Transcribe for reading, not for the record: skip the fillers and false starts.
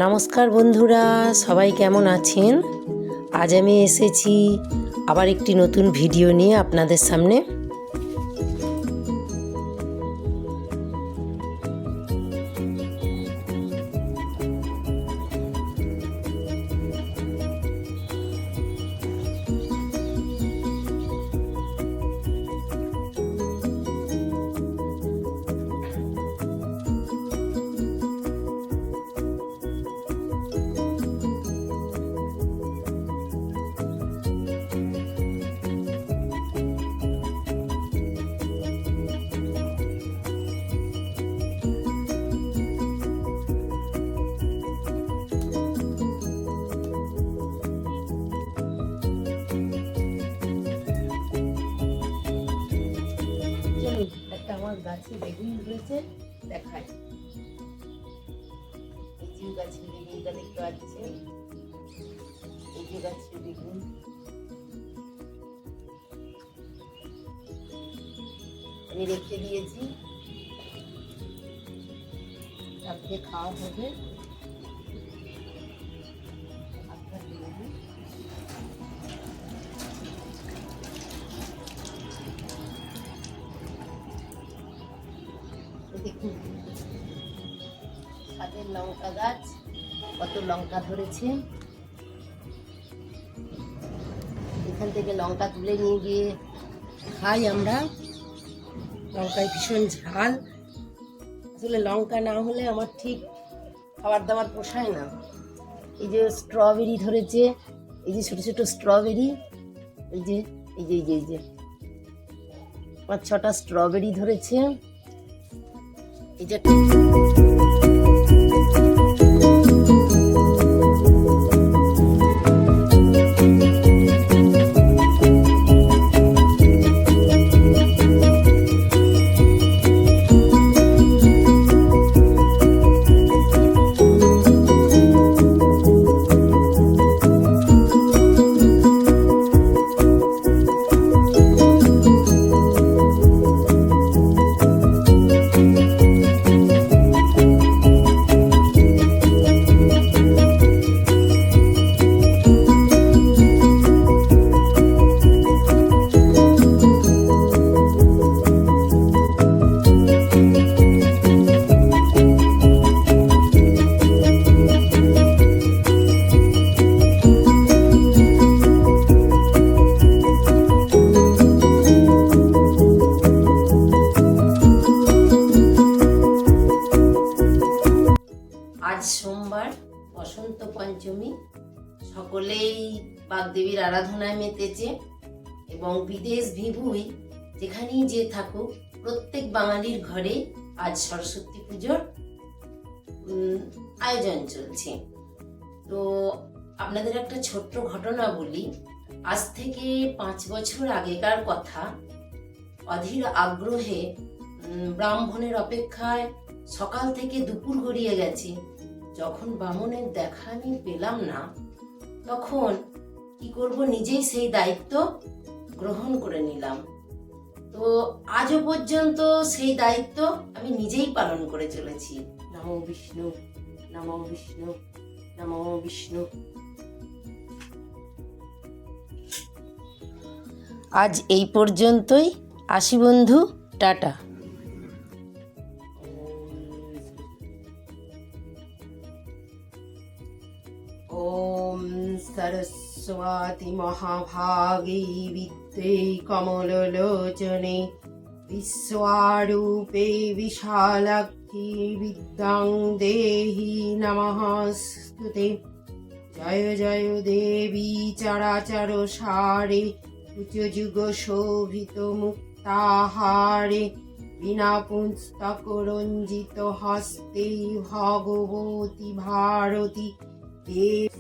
নমস্কার বন্ধুরা, সবাই কেমন আছেন? আজ আমি এসেছি আবার একটি নতুন ভিডিও নিয়ে আপনাদের সামনে। একটা আমার গাছে বেগুন ধরেছে, দেখায়। এই যে গাছের বেগুনটা দেখতে পাচ্ছেন, এই যে গাছের বেগুন। আমি রেখে দিয়েছি, তারপরে খাওয়া হবে। দেখুন ছাদের লঙ্কা গাছ, কত লঙ্কা ধরেছে। এখান থেকে লঙ্কা তুলে নিয়ে গিয়ে খাই আমরা। লঙ্কায় ভীষণ ঝাল। আসলে লঙ্কা না হলে আমার ঠিক খাবার দাবার পোষায় না। এই যে স্ট্রবেরি ধরেছে, এই যে ছোট ছোট স্ট্রবেরি, এই যে এই যে এই যে এই যে 5-6টা স্ট্রবেরি ধরেছে। এই যে সোমবার, বসন্ত পঞ্চমী। সকলেই বাগদেবীর আরাধনায় মেতেছে এবং বিদেশ বিভুঁই যেখানেই যে থাকুক, প্রত্যেক বাঙালির ঘরে আজ সরস্বতী পুজোর আয়োজন চলছে। তো আপনাদের একটা ছোট্ট ঘটনা বলি। আজ থেকে 5 বছর আগেকার কথা। অধীর আগ্রহে ব্রাহ্মণের অপেক্ষায় সকাল থেকে দুপুর গড়িয়ে গেছে। যখন বামুনের দেখা আমি পেলাম না, তখন কি করব, নিজেই সেই দায়িত্ব গ্রহণ করে নিলাম। তো আজও পর্যন্ত সেই দায়িত্ব আমি নিজেই পালন করে চলেছি। নমো বিষ্ণু, নমো বিষ্ণু, নমো বিষ্ণু। আজ এই পর্যন্তই। আসি বন্ধু, টাটা। ওম সরস্বতী মহাভাগে বিদ্যে কমললোচনে বিশ্বরূপে বিশালাক্ষী বিদ্যাং দেহি নমস্তুতে। জয় জয় দেবী চরাচর সারে উচ্চযুগ শোভিত মুক্তাহারে বিনা পুস্তক রঞ্জিত হস্তে ভগবতী ভারতী দেব